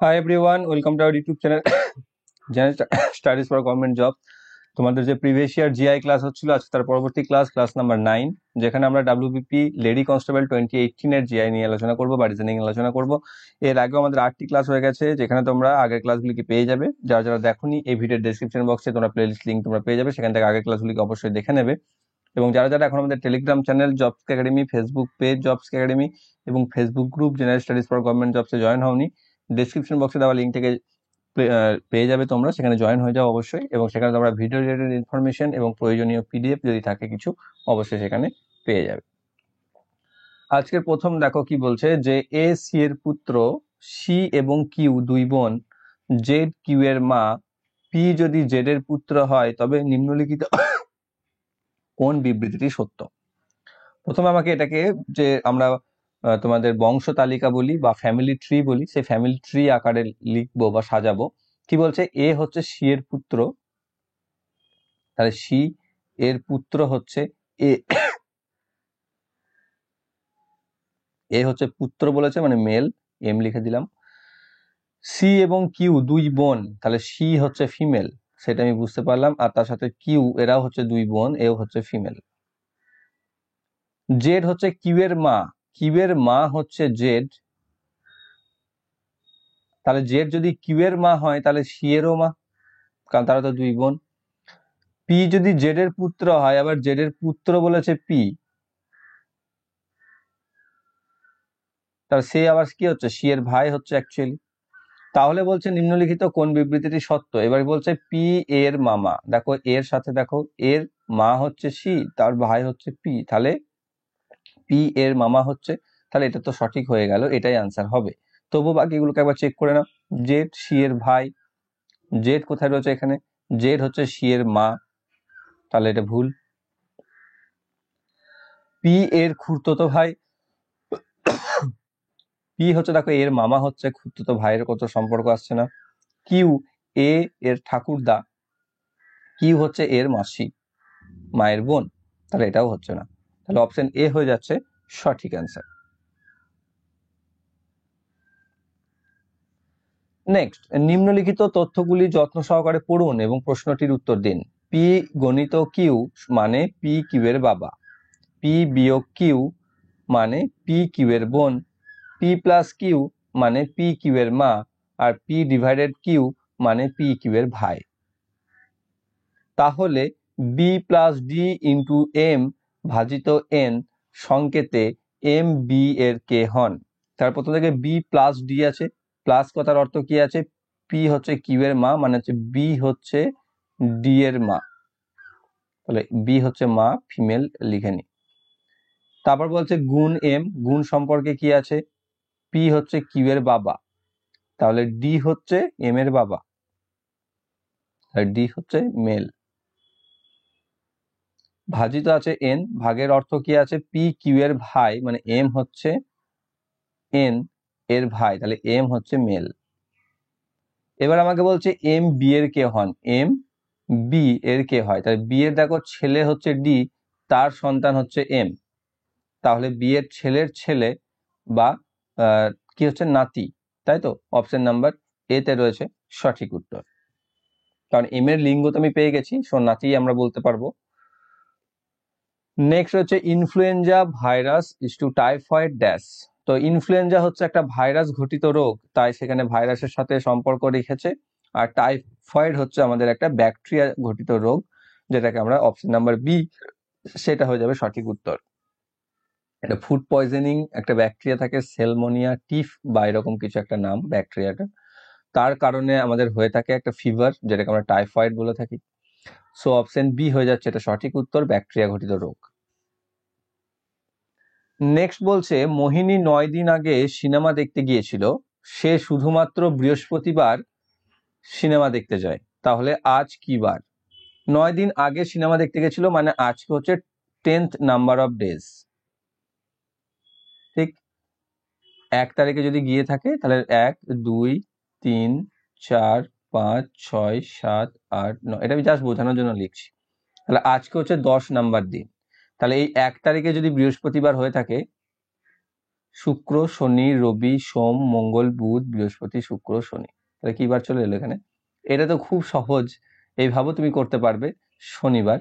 Hi everyone, welcome to our YouTube channel general studies for government job. তোমাদের যে previous year GI class হচ্ছিল, আজকে তার পরবর্তী ক্লাস নাম্বার 9, যেখানে আমরা ডাব্লিউবিপি লেডি কনস্টেবল 2018 এর জিআই নিয়ে আলোচনা করবো বা রিজনিং আলোচনা করবো। এর আগেও আমাদের 8টি ক্লাস হয়ে গেছে, যেখানে তোমরা আগের ক্লাসগুলিকে পেয়ে যাবে। যারা যারা দেখোনি, এই ভিডিওর ডেসক্রিপশন বক্সে তোমরা প্লেলিস্ট লিঙ্ক তোমরা পেয়ে যাবে, সেখান থেকে আগের ক্লাসগুলিকে অবশ্যই দেখে নেবে। এবং যারা যারা এখন আমাদের Telegram channel jobs academy, Facebook page jobs academy এবং Facebook group general studies for government জবসে জয়েন হওনি, ডেসক্রিপশন বক্সে দেওয়া লিঙ্ক থেকে পেয়ে যাবে, তোমরা সেখানে জয়েন হয়ে যাও অবশ্যই। এবং সেখানে তোমরা ভিডিও রিলেটেড ইনফরমেশন এবং প্রয়োজনীয় পিডিএফ যদি থাকে কিছু, অবশ্যই সেখানে পেয়ে যাবে। আজকের প্রথম দেখো কি বলছে, যে এ সি এর পুত্র, সি এবং কিউ দুই বোন, জেড কিউ এর মা, পি যদি জেড এর পুত্র হয় তবে নিম্নলিখিত কোন বিবৃতিটি সত্য। প্রথমে আমাকে এটাকে, যে আমরা তোমাদের বংশ তালিকা বলি বা ফ্যামিলি ট্রি বলি, সেই ফ্যামিলি ট্রি আকারে লিখবো বা সাজাবো। কি বলছে, এ হচ্ছে সি এর পুত্র, তাহলে সি এর পুত্র হচ্ছে এ। এ হচ্ছে পুত্র বলেছে, মানে মেল, এম লিখে দিলাম। সি এবং কিউ দুই বোন, তাহলে সি হচ্ছে ফিমেল, সেটা আমি বুঝতে পারলাম। আর তার সাথে কিউ, এরাও হচ্ছে দুই বোন, এও হচ্ছে ফিমেল। জেড হচ্ছে কিউ এর মা, কিউ এর মা হচ্ছে জেড, তাহলে জেড যদি কিউ এর মা হয় তাহলে সি এরও মা, কারণ তারা তো দুই বোন। পি যদি জেড এর পুত্র হয়, আবার জেড এর পুত্র বলেছে পি, তাহলে সে আবার কি হচ্ছে, সি এর ভাই হচ্ছে অ্যাকচুয়ালি। তাহলে বলছে নিম্নলিখিত কোন বিবৃতিটি সত্য। এবার বলছে পি এর মামা, দেখো এর সাথে দেখো এর মা হচ্ছে সি, তার ভাই হচ্ছে পি, তাহলে পি এর মামা হচ্ছে, তাহলে এটা তো সঠিক হয়ে গেল, এটাই আনসার হবে। তবু বাকিগুলোকে একবার চেক করে নাও। জেড সি এর ভাই, জেড কোথায় রয়েছে এখানে, জেড হচ্ছে সি এর মা, তাহলে এটা ভুল। পি এর খুড়তুতো ভাই, পি হচ্ছে দেখো এর মামা হচ্ছে, খুড়তুতো ভাইয়ের কত সম্পর্ক আসছে না। কিউ এ এর ঠাকুরদা, কিউ হচ্ছে এর মাসি, মায়ের বোন, তাহলে এটাও হচ্ছে না, তাহলে অপশন এ হয়ে যাচ্ছে সঠিক অ্যান্সার। নেক্সট, নিম্নলিখিত তথ্যগুলি যত্ন সহকারে পড়ুন এবং প্রশ্নটির উত্তর দিন। পি গণিত কিউ মানে পি কিউ এর বাবা, পি বিয়োগ কিউ মানে পি কিউ এর বোন, পি প্লাস কিউ মানে পি কিউ এর মা, আর পি ডিভাইডেড কিউ মানে পি কিউ এর ভাই। তাহলে B plus D into M ভাজিত এন সংকেতে এম বি এর কে হন। তার প্রথম থেকে বি প্লাস ডি আছে, প্লাস কথার অর্থ কি আছে, পি হচ্ছে কিউ এর মা, মানে হচ্ছে বি হচ্ছে ডি এর মা, তাহলে বি হচ্ছে মা, ফিমেল লিখে নি। তারপর বলছে গুণ এম, গুণ সম্পর্কে কি আছে, পি হচ্ছে কিউ এর বাবা, তাহলে ডি হচ্ছে এম এর বাবা, ডি হচ্ছে মেল। ভাজিত আছে এন, ভাগের অর্থ কি আছে, পি কিউ এর ভাই, মানে এম হচ্ছে এন এর ভাই, তাহলে এম হচ্ছে মেল। এবার আমাকে বলছে এম বি এর কে হন, এম বি এর কে হয়, তাহলে বি এর দেখো ছেলে হচ্ছে ডি, তার সন্তান হচ্ছে এম, তাহলে বি এর ছেলের ছেলে বা কি হচ্ছে নাতি, তাই তো অপশন নাম্বার এ তে রয়েছে সঠিক উত্তর, কারণ এম এর লিঙ্গ তো আমি পেয়ে গেছি, সো নাতি আমরা বলতে পারবো। নেক্সট হচ্ছে influenza virus is to typhoid dash. তো ইনফ্লুয়েঞ্জা হচ্ছে একটা ভাইরাস ঘটিত রোগ, তাই সেখানে ভাইরাসের সাথে সম্পর্ক রেখেছে। আর টাইফয়েড হচ্ছে আমাদের একটা ব্যাকটেরিয়া ঘটিত রোগ, যেটাকে আমরা অপশন নাম্বার বি, সেটা হয়ে যাবে সঠিক উত্তর। এটা ফুড পয়জনিং, একটা ব্যাকটেরিয়া থাকে সেলমোনিয়া টিফ বা এরকম কিছু একটা নাম ব্যাকটেরিয়াটা, তার কারণে আমাদের হয়ে থাকে একটা ফিভার, যেটাকে আমরা টাইফয়েড বলে থাকি। সো অপশন বি হয়ে যাচ্ছে এটা সঠিক উত্তর, ব্যাকটেরিয়া ঘটিত রোগ। নেক্সট বলছে মোহিনী 9 দিন আগে সিনেমা দেখতে গিয়েছিল, সে শুধুমাত্র বৃহস্পতিবার সিনেমা দেখতে যায়, তাহলে আজ কি বার। 9 দিন আগে সিনেমা দেখতে গেছিল, মানে আজকে হচ্ছে 10th নাম্বার অফ ডেজ, ঠিক। 1 তারিখে যদি গিয়ে থাকে তাহলে 1 2 3 4 5 6 7 8 9, এটা আমি জাস্ট বোঝানোর জন্য লিখছি। তাহলে আজকে হচ্ছে 10 নাম্বার দিন, তাহলে এই 1 তারিখে যদি বৃহস্পতিবার হয়ে থাকে, শুক্র, শনি, রবি, সোম, মঙ্গল, বুধ, বৃহস্পতি, শুক্র, শনি। তাহলে কি বার চলে এলো এখানে? এটা তো খুব সহজ, এইভাবে তুমি করতে পারবে শনিবার।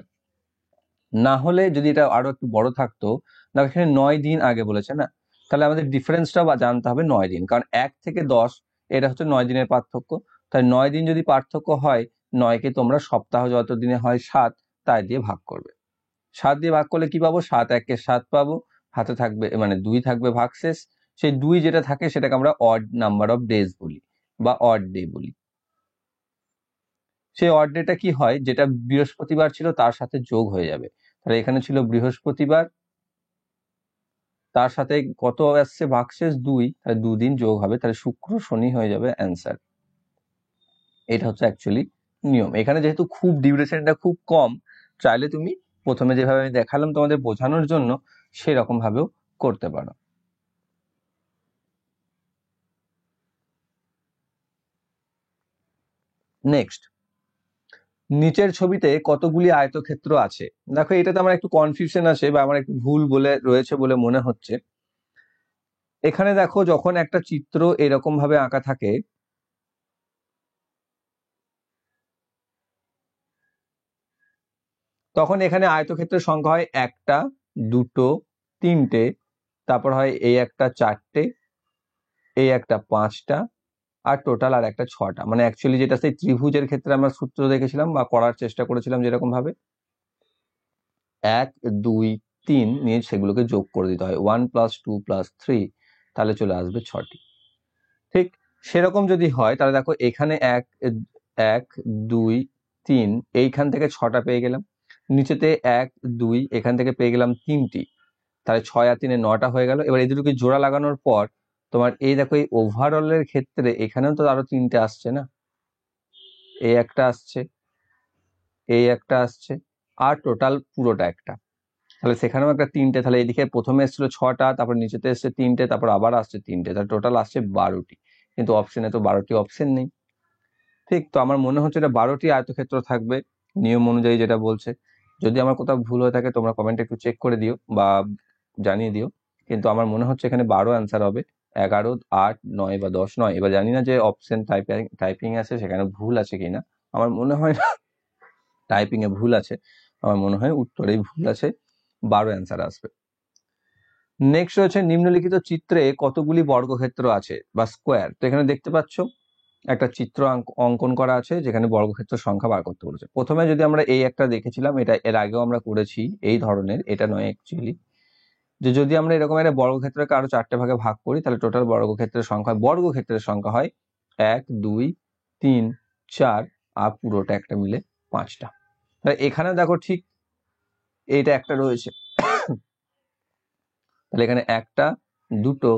না হলে যদি এটা আরো একটু বড় থাকতো, না এখানে 9 দিন আগে বলেছে না, তাহলে আমাদের ডিফারেন্সটাও জানতে হবে 9 দিন, কারণ 1 থেকে 10 এটা হচ্ছে 9 দিনের পার্থক্য। তাই 9 দিন যদি পার্থক্য হয়, 9কে তোমরা সপ্তাহ যত দিনে হয় 7 তাই দিয়ে ভাগ করবে। 7 দিয়ে ভাগ করলে কি পাবো? 7 1 7 পাবো, হাতে থাকবে মানে 2 থাকবে ভাগশেষ। সেই 2 যেটা থাকে সেটাকে আমরা অড নাম্বার অফ ডেজ বলি বা অড ডে বলি। সেই অড ডেটা কি হয়, যেটা বৃহস্পতিবার ছিল তার সাথে যোগ হয়ে যাবে। তাহলে এখানে ছিল বৃহস্পতিবার, তার সাথে কত আসছে ভাগশেষ 2, তাহলে 2 দিন যোগ হবে, তাহলে শুক্র শনি হয়ে যাবে অ্যান্সার। এটা হচ্ছে অ্যাকচুয়ালি নিয়ম। এখানে যেহেতু খুব ডিউরেশনটা খুব কম, চাইলে তুমি প্রথমে যেভাবে আমি দেখালাম তোমাদের বোঝানোর জন্য সেরকম ভাবেও করতে পারো। নেক্সট, নিচের ছবিতে কতগুলি আয়তক্ষেত্র আছে? দেখো এটাতে আমার একটু কনফিউশন আছে বা আমার একটু ভুল বলে রয়েছে বলে মনে হচ্ছে। এখানে দেখো যখন একটা চিত্র এরকম ভাবে আঁকা থাকে, তখন এখানে আয়তক্ষেত্রের সংখ্যা হয় 1টা 2টো 3টে, তারপর হয় এই একটা 4টে, এই একটা 5টা, আর টোটাল আর একটা 6টা। মানে অ্যাকচুয়ালি যেটা সেই ত্রিভুজের ক্ষেত্রে আমরা সূত্র দেখেছিলাম বা করার চেষ্টা করেছিলাম যেরকম ভাবে 1 2 3 নিয়ে সেগুলোকে যোগ করে দিতে হয়, 1 + 2 + 3, তাহলে চলে আসবে 6টি। ঠিক সেরকম যদি হয় তাহলে দেখো এখানে 1 1 2 3 এইখান থেকে 6টা পেয়ে গেলাম, নিচেতে 1 2 এখান থেকে পেয়ে গেলাম 3টি, তাহলে 6 আর 3 9টা হয়ে গেল। এবার এই দুটোকে জোড়া লাগানোর পর তোমার এই দেখো এই ওভারঅলের ক্ষেত্রে এখানেও তো আরো 3টে আসছে না, এই একটা আসছে, এই একটা আসছে, আর টোটাল পুরোটা একটা, তাহলে সেখানেও একটা 3টে। তাহলে এদিকে প্রথমে এসেছিল 6টা, তারপর নিচেতে এসছে 3টে, তারপর আবার আসছে 3টে, তাহলে টোটাল আসছে 12টি। কিন্তু অপশনে তো 12টি অপশন নেই। ঠিক, তো আমার মনে হচ্ছে এটা 12টি আয়তক্ষেত্র থাকবে নিয়ম অনুযায়ী যেটা বলছে। যদি আমার কোথাও ভুল হয়ে থাকে তোমরা কমেন্টে একটু চেক করে দিও বা জানিয়ে দিও, কিন্তু আমার মনে হচ্ছে এখানে 12 অ্যান্সার হবে। 11 8 9 বা 10 নয়। এবার জানি না যে অপশন টাইপিং আছে সেখানে ভুল আছে কিনা, আমার মনে হয় না টাইপিং এ ভুল আছে, আমার মনে হয় উত্তরেই ভুল আছে, 12 অ্যান্সার আসবে। নেক্সট রয়েছে নিম্নলিখিত চিত্রে কতগুলি বর্গক্ষেত্র আছে বা স্কোয়ার। তো এখানে দেখতে পাচ্ছ একটা চিত্র অঙ্কন করা আছে যেখানে বর্গক্ষেত্রের সংখ্যা বার করতে বলেছে। প্রথমে যদি আমরা এই একটা দেখেছিলাম, এটা এর আগেও আমরা করেছি এই ধরনের, এটা নয় অ্যাকচুয়ালি, যে যদি আমরা এরকম একটা বর্গক্ষেত্রকে আরো 4টে ভাগে ভাগ করি তাহলে টোটাল বর্গক্ষেত্রের সংখ্যা হয় 1 2 3 4 আর পুরোটা একটা মিলে 5টা। তাহলে এখানে দেখো ঠিক এইটা একটা রয়েছে, তাহলে এখানে 1টা 2টো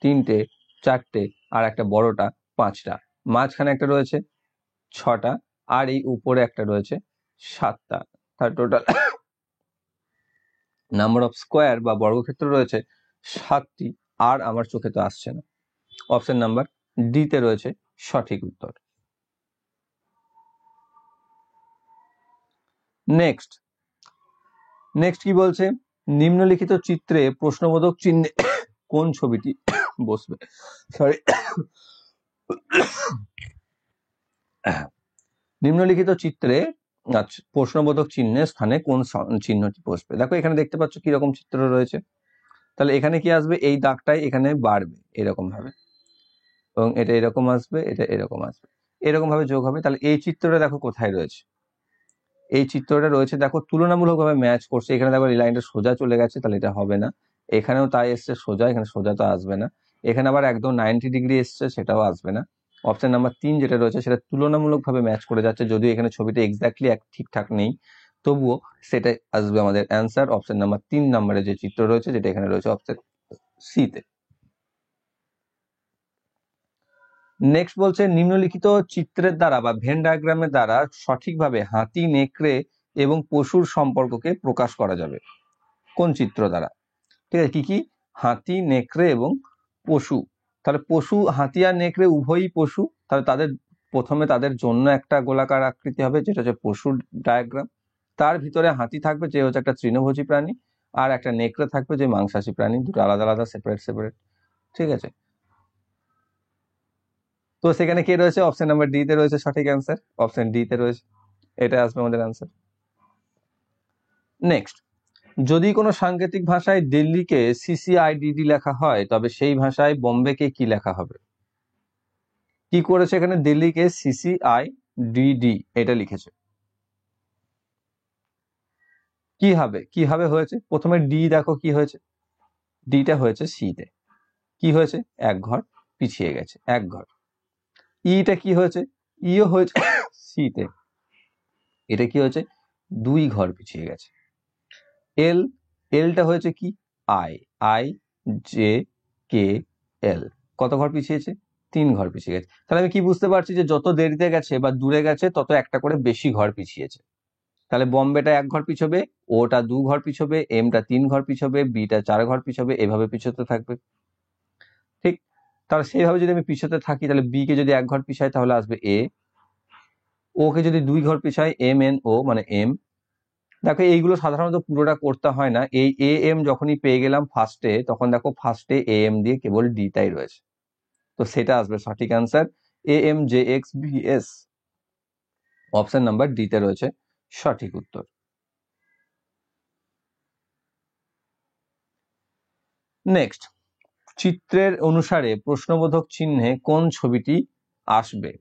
3টে 4টে আর একটা বড়টা 5টা, মাঝখানে একটা রয়েছে 6টা, আর এই উপরে একটা রয়েছে 7টা। তার টোটাল নাম্বার অফ স্কোয়ার বা বর্গক্ষেত্র রয়েছে 7টি, আর আমার চোখে তো আসছে না। অপশন নাম্বার ডি তে রয়েছে সঠিক উত্তর। নেক্সট কি বলছে, নিম্নলিখিত চিত্রে প্রশ্নবোধক চিহ্নে কোন ছবিটি বসবে? সরি, নিম্নলিখিত চিত্রে প্রশ্নবোধক চিহ্নের স্থানে কোন চিহ্নটি বসবে? দেখো এখানে দেখতে পাচ্ছ কিরকম চিত্র রয়েছে, তাহলে এখানে কি আসবে, এই দাগটাই এখানে বাড়বে এরকম ভাবে, এবং এটা এরকম আসবে, এটা এরকম আসবে, এরকম ভাবে যোগ হবে। তাহলে এই চিত্রটা দেখো কোথায় রয়েছে, এই চিত্রটা রয়েছে দেখো তুলনামূলকভাবে ম্যাচ করছে। এখানে দেখো এই লাইনটা সোজা চলে গেছে, তাহলে এটা হবে না। এখানেও তাই এসছে সোজা, এখানে সোজা তো আসবে না। এখানে আবার একদম 90 ডিগ্রি এসছে, সেটাও আসবে না। অপশন নাম্বার 3 যেটা রয়েছে সেটা তুলনামূলকভাবে ম্যাচ করে যাচ্ছে, যদিও এখানে ছবিটা এক্স্যাক্টলি ঠিকঠাক নেই, তবুও সেটা আসবে আমাদের অ্যান্সার। অপশন নাম্বার 3 নম্বরে যে চিত্র রয়েছে, যেটা এখানে রয়েছে অপশন সি তে। নেক্সট বলছে নিম্নলিখিত চিত্রের দ্বারা বা ভেন ডায়াগ্রামের দ্বারা সঠিকভাবে হাতি, নেকড়ে এবং পশুর সম্পর্ককে প্রকাশ করা যাবে কোন চিত্র দ্বারা? ঠিক আছে, কি কি? হাতি, নেকড়ে এবং পশু। তাহলে পশু, হাতি আর নেকড়ে উভয়ই পশু, তাহলে তাদের প্রথমে তাদের জন্য একটা গোলাকার আকৃতি হবে যেটা হচ্ছে পশুর ডায়াগ্রাম। তার ভিতরে হাতি থাকবে যে হচ্ছে একটা তৃণভোজী প্রাণী, আর একটা নেকড়ে থাকবে যে মাংসাশী প্রাণী, দুটো আলাদা আলাদা সেপারেট। ঠিক আছে, তো সেখানে কে রয়েছে? অপশন নাম্বার ডি তে রয়েছে সঠিক অ্যান্সার, অপশন ডি তে রয়েছে, এটা আসবে আমাদের অ্যান্সার। নেক্সট, যদি কোনো সাংকেতিক ভাষায় দিল্লিকে সিসিআইডিডি লেখা হয় তবে সেই ভাষায় বোম্বেকে কি লেখা হবে? কি করেছে এখানে? দিল্লিকে সিসিআইডিডি এটা লিখেছে, কি হবে? কিভাবে হয়েছে? প্রথমে ডি দেখো কি হয়েছে, ডিটা হয়েছে সি তে, কি হয়েছে? এক ঘর পিছিয়ে গেছে, এক ঘর। ইটা কি হয়েছে? ইও হয়েছে সি তে, এটা কি হয়েছে? দুই ঘর পিছিয়ে গেছে। এল, এলটা হয়েছে কি? আই, আই জে কে এল, কত ঘর পিছিয়েছে? তিন ঘর পিছিয়ে গেছে। তাহলে আমি কি বুঝতে পারছি যে যত দেরিতে গেছে বা দূরে গেছে তত একটা করে বেশি ঘর পিছিয়েছে। তাহলে বম্বেটা এক ঘর পিছবে, ওটা দু ঘর পিছবে, এমটা তিন ঘর পিছবে, বিটা চার ঘর পিছবে, এভাবে পিছতে থাকবে। ঠিক, তাহলে সেইভাবে যদি আমি পিছতে থাকি তাহলে বি কে যদি এক ঘর পিছাই তাহলে আসবে এ, ওকে যদি দুই ঘর পিছাই এম এন ও মানে এম। দেখো এইগুলো সাধারণত পুরোটা করতে হয় না, এই এ এম যখনই পেয়ে গেলাম ফার্স্টে তখন দেখো ফার্স্টে এ এম দিয়ে কেবল ডি তাই রয়েছে, তো সেটা আসবে সঠিক answer A M J X V S, option number D তে রয়েছে সঠিক উত্তর। নেক্সট, চিত্রের অনুসারে প্রশ্নবোধক চিহ্নে কোন ছবিটি আসবে?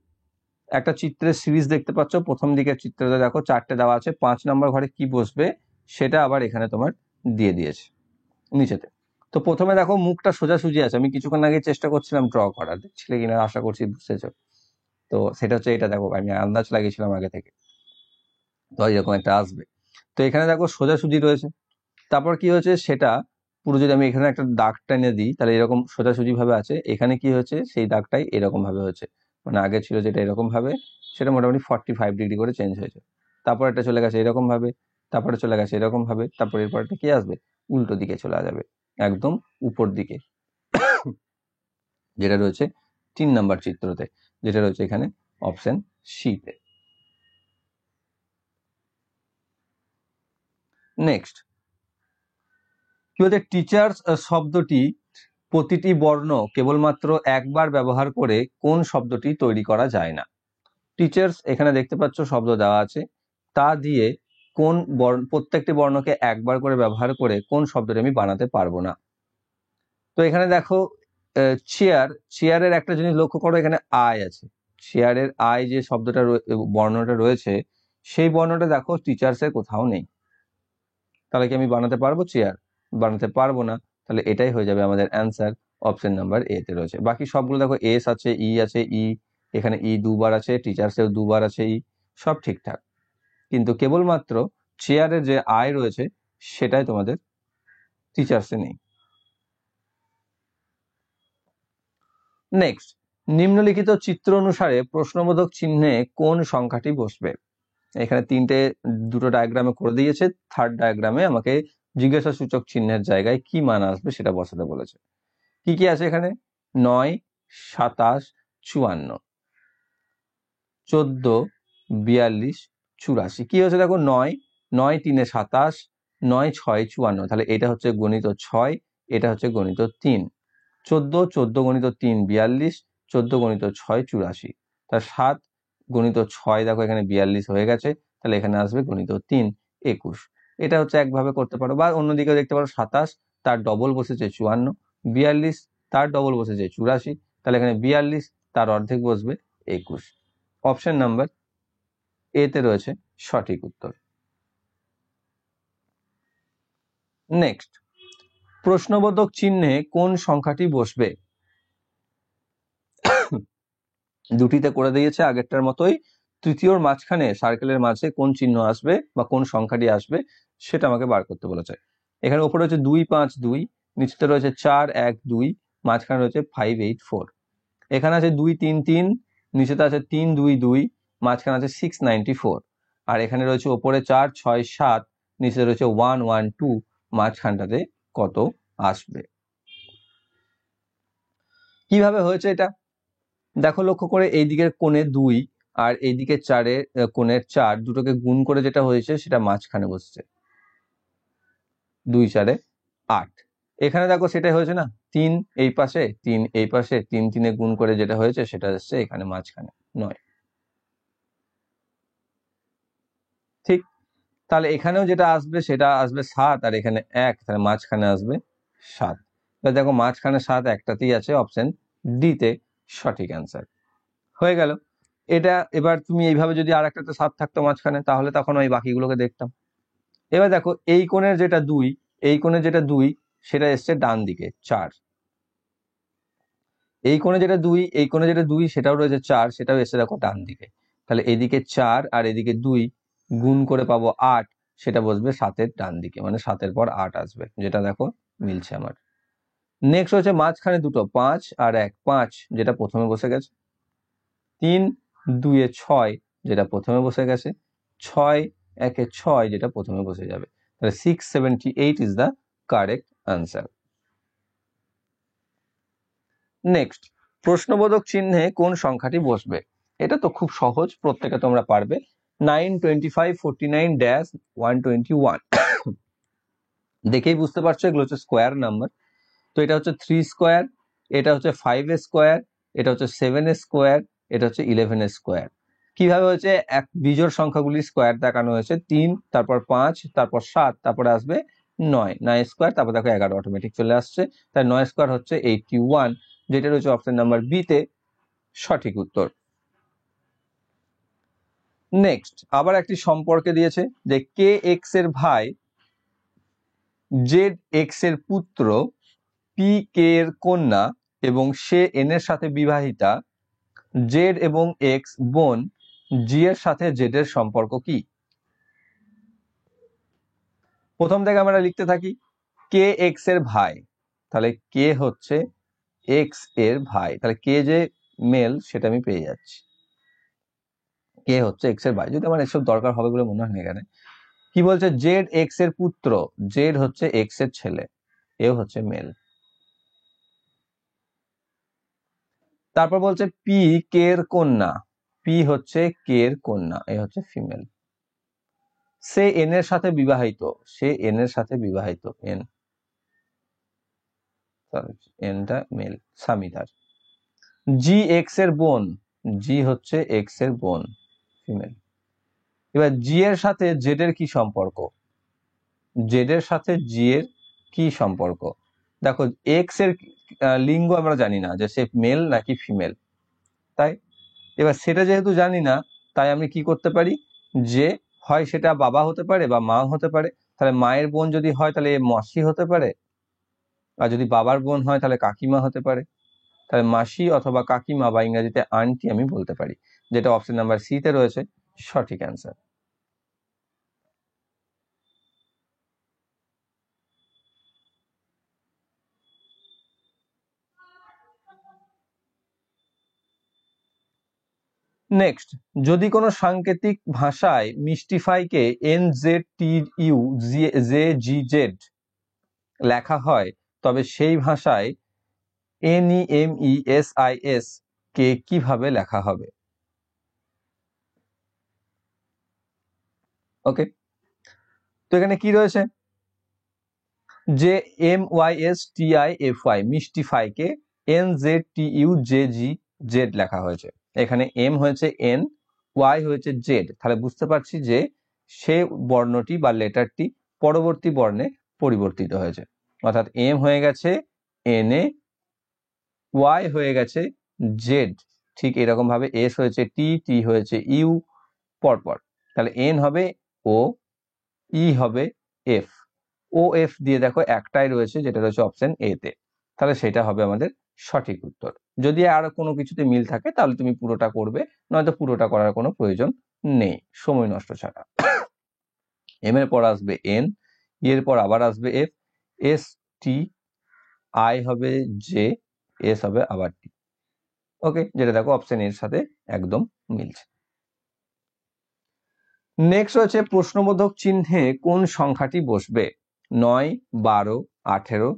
একটা চিত্রের সিরিজ দেখতে পাচ্ছ, প্রথম দিকের চিত্রটা দেখো চারটে দেওয়া আছে, 5 নম্বর ঘরে কি বসবে সেটা আবার এখানে তোমার দিয়ে দিয়েছে নিচেতে। তো প্রথমে দেখো মুখটা সোজাসুজি আছে, আমি কিছুক্ষণ আগে চেষ্টা করছিলাম ড্র করার, দেখছিলে কিনা আশা করছি বুঝতেছ। তো সেটা হচ্ছে এটা, দেখো আমি আন্দাজ লাগিয়েছিলাম আগে থেকে, তো এরকম একটা আসবে। তো এখানে দেখো সোজাসুজি রয়েছে, তারপর কি হয়েছে সেটা পুরো যদি আমি এখানে একটা দাগ টেনে দিই তাহলে এরকম সোজাসুজি ভাবে আছে, এখানে কি হয়েছে সেই দাগটাই এরকম ভাবে হয়েছে, মানে আগে ছিল যেটা এরকম ভাবে সেটা মোটামুটি 45 ডিগ্রি করে চেঞ্জ হয়েছে। তারপর এটা চলে গেছে এরকম ভাবে, তারপরে চলে গেছে এরকম ভাবে, তারপর এরপর একটা কি আসবে? উল্টো দিকে চলে যাবে, একদম উপর দিকে, যেটা রয়েছে 3 নম্বর চিত্রতে, যেটা রয়েছে এখানে অপশন সি তে। নেক্সট, কি বলতে টিচার্স শব্দটি প্রতিটি বর্ণ কেবলমাত্র একবার ব্যবহার করে কোন শব্দটি তৈরি করা যায় না? টিচার্স এখানে দেখতে পাচ্ছ শব্দ দেওয়া আছে, তা দিয়ে কোন বর্ণ, প্রত্যেকটি বর্ণকে একবার করে ব্যবহার করে কোন শব্দটি আমি বানাতে পারবো না? তো এখানে দেখো চেয়ার, চেয়ারের একটা জিনিস লক্ষ্য করো, এখানে আই আছে, চেয়ারের আই যে শব্দটা বর্ণটা রয়েছে সেই বর্ণটা দেখো টিচার্স এর কোথাও নেই, তাহলে কি আমি বানাতে পারবো চেয়ার? বানাতে পারবো না, তাহলে এটাই হয়ে যাবে আমাদের অ্যান্সার, অপশন নাম্বার এ তে রয়েছে। বাকি সবগুলো দেখো এস আছে, ই আছে, ই এখানে ই দুবার আছে, টিচার্সেও দুবার আছে ই, সব ঠিকঠাক, কিন্তু কেবলমাত্র চেয়ারের যে আয় রয়েছে সেটাই তোমাদের টিচার্সে নেই। নেক্সট, নিম্নলিখিত চিত্র অনুসারে প্রশ্নবোধক চিহ্নে কোন সংখ্যাটি বসবে? এখানে দুটো ডায়াগ্রামে করে দিয়েছে, থার্ড ডায়াগ্রামে আমাকে জিজ্ঞাসা সূচক চিহ্নের জায়গায় কি মান আসবে সেটা বসাতে বলেছে। কি কি আছে এখানে? 9, 27, 54, 14, 42, 84। কি হচ্ছে দেখো 9, 9 3 27, 9 6 54, তাহলে এটা হচ্ছে গণিত 6, এটা হচ্ছে গণিত 3, 14, 14 গণিত 3 42, 14 গণিত 6 84, তার 7 গণিত 6 দেখো এখানে 42 হয়ে গেছে, তাহলে এখানে আসবে গণিত 3 21। এটা হচ্ছে একভাবে করতে পারো, বা অন্যদিকে দেখতে পারো 27 তার ডবল বসেছে 54, 42 তার ডবল বসেছে 84, তাহলে এখানে 42 তার অর্ধেক বসবে 21, অপশন নাম্বার এ তে রয়েছে সঠিক উত্তর। নেক্সট, প্রশ্নবোধক চিহ্নে কোন সংখ্যাটি বসবে? দুটিতে করে দিয়েছে আগেরটার মতোই, তৃতীয়র মাঝখানে সার্কেলের মাঝে কোন চিহ্ন আসবে বা কোন সংখ্যাটি আসবে সেটা আমাকে বার করতে বলেছে। এখানে উপরে রয়েছে 2 5 2, নিচেতে রয়েছে 4 1 2, মাঝখানে রয়েছে 5 8 4, এখানে আছে 2 3 3, নিচেতে আছে 3 2 2, মাঝখানে আছে 694, আর এখানে রয়েছে ওপরে 4 6 7, নিচে রয়েছে 1 1 2, মাঝখানটাতে কত আসবে? কিভাবে হয়েছে এটা দেখো লক্ষ্য করে, এই দিকের কোণে 2 আর এই দিকে 4-এর কোণের 4 দুটোকে গুণ করে যেটা হয়েছে সেটা মাঝখানে বসছে, 2 4 8, এখানে দেখো সেটাই হয়েছে না, 3 এই পাশে 3 এই পাশে 3 3 গুণ করে যেটা হয়েছে সেটা এসছে এখানে মাঝখানে 9। ঠিক, তাহলে এখানেও যেটা আসবে সেটা আসবে 7 আর এখানে 1, তাহলে মাঝখানে আসবে 7। তাহলে দেখো মাঝখানে 7 একটাতেই আছে, অপশন ডি তে সঠিক অ্যান্সার হয়ে গেল। এটা এবার তুমি এইভাবে যদি আর একটাতে 7 থাকতো মাঝখানে তাহলে তখন ওই বাকিগুলোকে দেখতাম। এবার দেখো এই কোণের যেটা 2, এই কোণের যেটা 2 সেটা এসছে ডান দিকে 4। এই কোণে যেটা 2, এই কোণে যেটা 2 সেটাও রয়েছে 4, সেটাও এসছে দেখো ডান দিকে। তাহলে এদিকে 4 আর এদিকে 2 গুণ করে পাবো 8, সেটা বসবে 7-এর ডান দিকে, মানে 7-এর পর 8 আসবে, যেটা দেখো মিলছে আমার। নেক্সট হচ্ছে মাঝখানে দুটো 5 আর 1, 5 যেটা প্রথমে বসে গেছে, 3 2 এ 6 যেটা প্রথমে বসে গেছে, 6 1 এ 6 যেটা প্রথমে বসে যাবে। তাহলে 678 is the correct answer. Next, প্রশ্নবোধক চিহ্নে কোন সংখ্যাটি বসবে? এটা তো খুব সহজ, প্রত্যেকে তোমরা পারবে। 9 25 49 ড্যাশ 121 দেখেই বুঝতে পারছো এগুলো হচ্ছে স্কোয়ার নাম্বার। তো এটা হচ্ছে 3 স্কোয়ার, এটা হচ্ছে 5 স্কোয়ার, এটা হচ্ছে 7 স্কোয়ার, এটা হচ্ছে 11 স্কোয়ার। কিভাবে হয়েছে? এক বিজোড় সংখ্যাগুলি স্কোয়ার দেখানো হয়েছে, 3 তারপর 5 তারপর 7 তারপরে আসবে 9, 9 স্কোয়ার তারপর দেখো 11 অটোমেটিক চলে আসছে। তাই 9 স্কোয়ার হচ্ছে 81, যেটা রয়েছে অপশন নাম্বার বি তে সঠিক উত্তর। নেক্সট, আবার একটি সম্পর্কে দিয়েছে যে কে এক্স এর ভাই জেড এক্স এর পুত্র পি কে এর কন্যা এবং সে এন এর সাথে বিবাহিতা, জেড এবং এক্স বোন জি এর সাথে জেড এর সম্পর্ক কি? প্রথম থেকে আমরা লিখতে থাকি কে এক্স এর ভাই, তাহলে কে হচ্ছে এক্স এর ভাই, তাহলে কে যে মেল সেটা আমি পেয়ে যাচ্ছি, কে হচ্ছে এক্স এর ভাই, যদি আমার এসব দরকার হবে বলে মনে হয় না এখানে। কি বলছে? জেড এক্স এর পুত্র, জেড হচ্ছে এক্স এর ছেলে, এও হচ্ছে মেল। তারপর বলছে পি কে এর কন্যা, পি হচ্ছে কে এর কন্যা, এ হচ্ছে ফিমেল। সে এন এর সাথে বিবাহিত, সে এন এর সাথে বিবাহিত, এন এনটা মেল, স্বামী তার। জি এক্স এর বোন, জি হচ্ছে এক্স এর বোন, ফিমেল। এবার জি এর সাথে জেড এর কি সম্পর্ক? জেড এর সাথে জি এর কি সম্পর্ক? দেখো এক্স এর লিঙ্গ আমরা জানি না যে সে মেল নাকি ফিমেল, তাই এবার সেটা যেহেতু জানি না, তাই আমি কি করতে পারি যে হয় সেটা বাবা হতে পারে বা মা হতে পারে। তাহলে মায়ের বোন যদি হয় তাহলে মাসি হতে পারে, আর যদি বাবার বোন হয় তাহলে কাকিমা হতে পারে। তাহলে মাসি অথবা কাকিমা বা ইংরেজিতে আন্টি আমি বলতে পারি, যেটা অপশন নাম্বার সি তে রয়েছে সঠিক অ্যান্সার। নেক্সট, যদি কোনো সাংকেতিক ভাষায় মিস্টিফাইকে N Z T U J G Z লেখা হয় তবে সেই ভাষায় N E M E S I S কে কিভাবে লেখা হবে? ওকে, তো এখানে কি রয়েছে যে M Y S T I F Y mystify কে N Z T U J G Z লেখা হয়েছে। এখানে এম হয়েছে এন, ওয়াই হয়েছে জেড, তাহলে বুঝতে পারছি যে সে বর্ণটি বা লেটারটি পরবর্তী বর্ণে পরিবর্তিত হয়েছে, অর্থাৎ এম হয়ে গেছে এন এ, ওয়াই হয়ে গেছে জেড, ঠিক এরকম ভাবে এস হয়েছে টি, টি হয়েছে ইউ পরপর, তাহলে এন হবে ও, ই হবে এফ, ও এফ দিয়ে দেখো একটাই রয়েছে যেটা রয়েছে অপশন এ তে, তাহলে সেটা হবে আমাদের সঠিক উত্তর। যদি আর কোনো কিছুতে মিল থাকে তাহলে তুমি পুরোটা করবে, নয়তো পুরোটা করার কোনো প্রয়োজন নেই সময় নষ্ট ছাড়া। এম এর পর আসবে এন, এর পর আবার আসবে এফ, এস টি, আই হবে জে, এস হবে আবার টি। ওকে, যেটা দেখো অপশন এর সাথে একদম মিলছে। নেক্সট হচ্ছে প্রশ্নবোধক চিহ্নে কোন সংখ্যাটি বসবে? 9 12 18,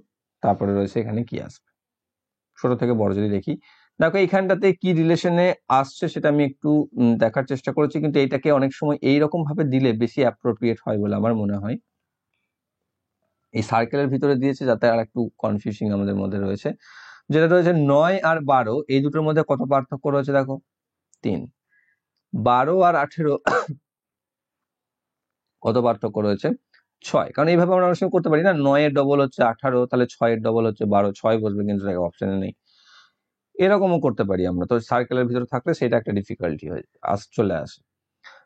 তারপরে রয়েছে এখানে কি আসবে? ছোট থেকে বড় যদি দেখি, দেখো এইখানটাতে কি রিলেশনে আসছে সেটা আমি একটু দেখার চেষ্টা করেছি, কিন্তু এটাকে অনেক সময় এইরকম ভাবে দিলে বেশি অ্যাপ্রোপ্রিয়েট হয় বলে আমার মনে হয়। এই সার্কেলের ভিতরে দিয়েছে যাতে আর একটু কনফিউজিং আমাদের মধ্যে রয়েছে, যেটা রয়েছে 9 আর 12 এই দুটোর মধ্যে কত পার্থক্য রয়েছে দেখো 3। 12 আর 18 কত পার্থক্য রয়েছে 6। কারণ এইভাবে আমরা অনেক সময় করতে পারি না, 9 এর ডবল হচ্ছে 18, তাহলে 6 এর ডবল হচ্ছে 12, 6 বসবে কিন্তু অপশনে নেই। এরকমও করতে পারি আমরা, তো সার্কেলের ভিতরে থাকলে সেটা একটা ডিফিকাল্টি হয়ে চলে আসে।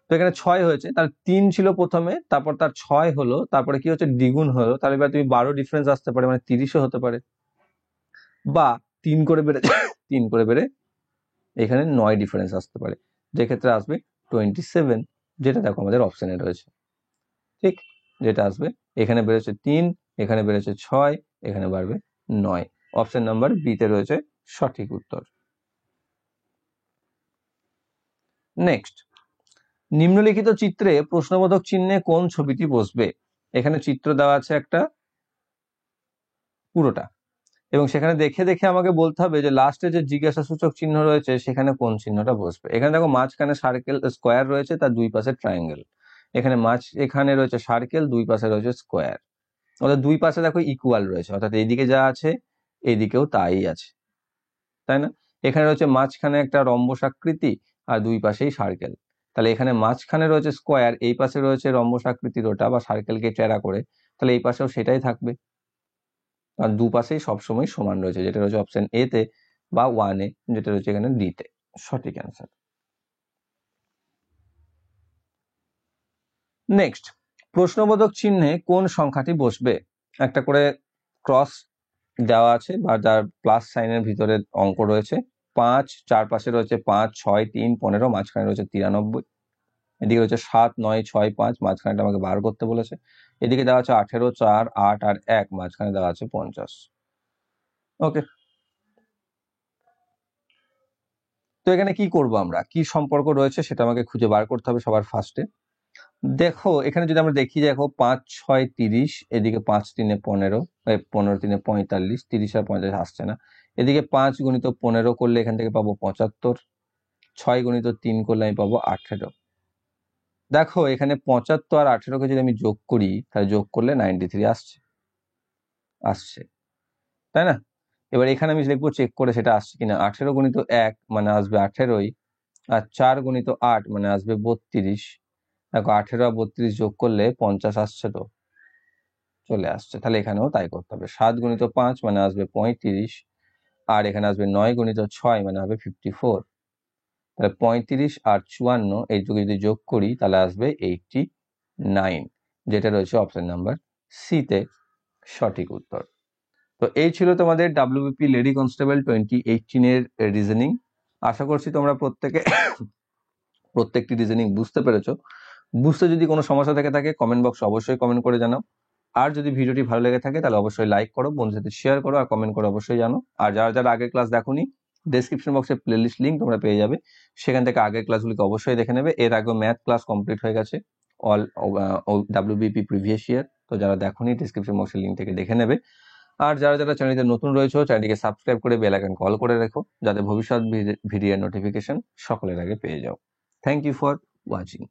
তো এখানে 6 হয়েছে, তার 3 ছিল প্রথমে, তারপর তার 6 হলো, তারপরে কি হচ্ছে দ্বিগুণ হলো, তাহলে এবার তুমি 12 ডিফারেন্স আসতে পারে, মানে 30ও হতে পারে, বা 3 করে বেড়ে 3 করে বেড়ে এখানে 9 ডিফারেন্স আসতে পারে, যে ক্ষেত্রে আসবে 27, যেটা দেখো আমাদের অপশনে রয়েছে। ঠিক, যেটা আসবে এখানে বেড়েছে 3, এখানে বেড়েছে 6, এখানে বাড়বে 9। অপশন নাম্বার বি তে রয়েছে সঠিক উত্তর। নেক্সট, নিম্নলিখিত চিত্রে প্রশ্নবোধক চিহ্নে কোন ছবিটি বসবে? এখানে চিত্র দেওয়া আছে একটা পুরোটা, এবং সেখানে দেখে দেখে আমাকে বলতে হবে যে লাস্টে যে জিজ্ঞাসা সূচক চিহ্ন রয়েছে সেখানে কোন চিহ্নটা বসবে। এখানে দেখো মাঝখানে সার্কেল স্কোয়ার রয়েছে, তার দুই পাশে ট্রায়াঙ্গেল। এখানে রয়েছে সার্কেল, দুই পাশে রয়েছে স্কোয়ার, অর্থাৎ দুই পাশে দেখো ইকুয়াল রয়েছে, অর্থাৎ এইদিকে যা আছে এইদিকেও তাই আছে, তাই না? এখানে রয়েছে মাঝখানে একটা রম্বস আকৃতি আর দুই পাশেই সার্কেল, তাহলে এখানে মাঝখানে রয়েছে স্কোয়ার, এই পাশে রয়েছে রম্বস আকৃতির ওটা বা সার্কেলকে টেরা করে, তাহলে এই পাশেও সেটাই থাকবে। আর দুপাশেই সবসময় সমান রয়েছে, যেটা রয়েছে অপশন এ তে বা 1 এ, যেটা রয়েছে এখানে ডি তে। সঠিক অ্যান্সার। নেক্সট, প্রশ্নবোধক চিহ্নে কোন সংখ্যাটি বসবে? একটা করে ক্রস দেওয়া আছে বা যার প্লাস সাইনের ভিতরে অঙ্ক রয়েছে। 5, চারপাশে রয়েছে 5, 6, 3, 15, মাঝখানে রয়েছে 93, এদিকে রয়েছে 7, 9, 6, 5, মাঝখানেটা আমাকে বার করতে বলেছে। এদিকে দেওয়া আছে 18, 4, 8 আর 1, মাঝখানে দেওয়া আছে 50। ওকে, তো এখানে কি করব আমরা, কি সম্পর্ক রয়েছে সেটা আমাকে খুঁজে বার করতে হবে সবার ফার্স্টে। দেখো এখানে যদি আমরা দেখি, দেখো 5, 6, 30, এদিকে 5, 3, 15, 15, 3, 45, 30 আর 50 আসছে না। এদিকে 5 গুণিত 15 করলে এখান থেকে পাবো 75, 6 গুণিত 3 করলে আমি পাবো 18। দেখো এখানে 75 আর 18কে যদি আমি যোগ করি, তাহলে যোগ করলে 93 আসছে, তাই না? এবার এখানে আমি লিখবো চেক করে সেটা আসছে কিনা। 18 গুণিত 1 মানে আসবে 18, আর 4 গুণিত 8 মানে আসবে 32। দেখো 18 আর 32 যোগ করলে 50 আসছে, তো চলে আসছে, তাহলে এখানেও তাই করতে হবে। 7 গুণিত 5 মানে আসবে 35, আর এখানে আসবে 9 গুণিত 6 মানে হবে 54। তাহলে 35 আর 54 এই যুগে যদি যোগ করি তাহলে আসবে 89, যেটা রয়েছে অপশন নাম্বার সি তে সঠিক উত্তর। তো এই ছিল তোমাদের ডাব্লিউবিপি লেডি কনস্টেবল 2018 এর রিজনিং। আশা করছি তোমরা প্রত্যেকটি রিজনিং বুঝতে পেরেছো। বুঝতে যদি কোনো সমস্যা থেকে থাকে কমেন্ট বক্সে অবশ্যই কমেন্ট করে জানাও। আর যদি ভিডিওটি ভালো লেগে থাকে তাহলে অবশ্যই লাইক করো, বন্ধুদের সাথে শেয়ার করো, আর কমেন্ট করে অবশ্যই জানো। আর যারা যারা আগের ক্লাস দেখোনি, ডেসক্রিপশন বক্সে প্লেলিস্ট লিঙ্ক তোমরা পেয়ে যাবে, সেখান থেকে আগের ক্লাসগুলিকে অবশ্যই দেখে নেবে। এর আগেও ম্যাথ ক্লাস কমপ্লিট হয়ে গেছে, অল ডাব্লিউবিপি প্রিভিয়াস ইয়ার। তো যারা দেখোনি ডেসক্রিপশন বক্সের লিঙ্ক থেকে দেখে নেবে। আর যারা যারা চ্যানেলটিতে নতুন রয়েছে চ্যানেলটিকে সাবস্ক্রাইব করে বেল আইকন কল করে রেখো, যাতে ভবিষ্যৎ ভিডিওর নোটিফিকেশন সকলের আগে পেয়ে যাও। Thank you for watching.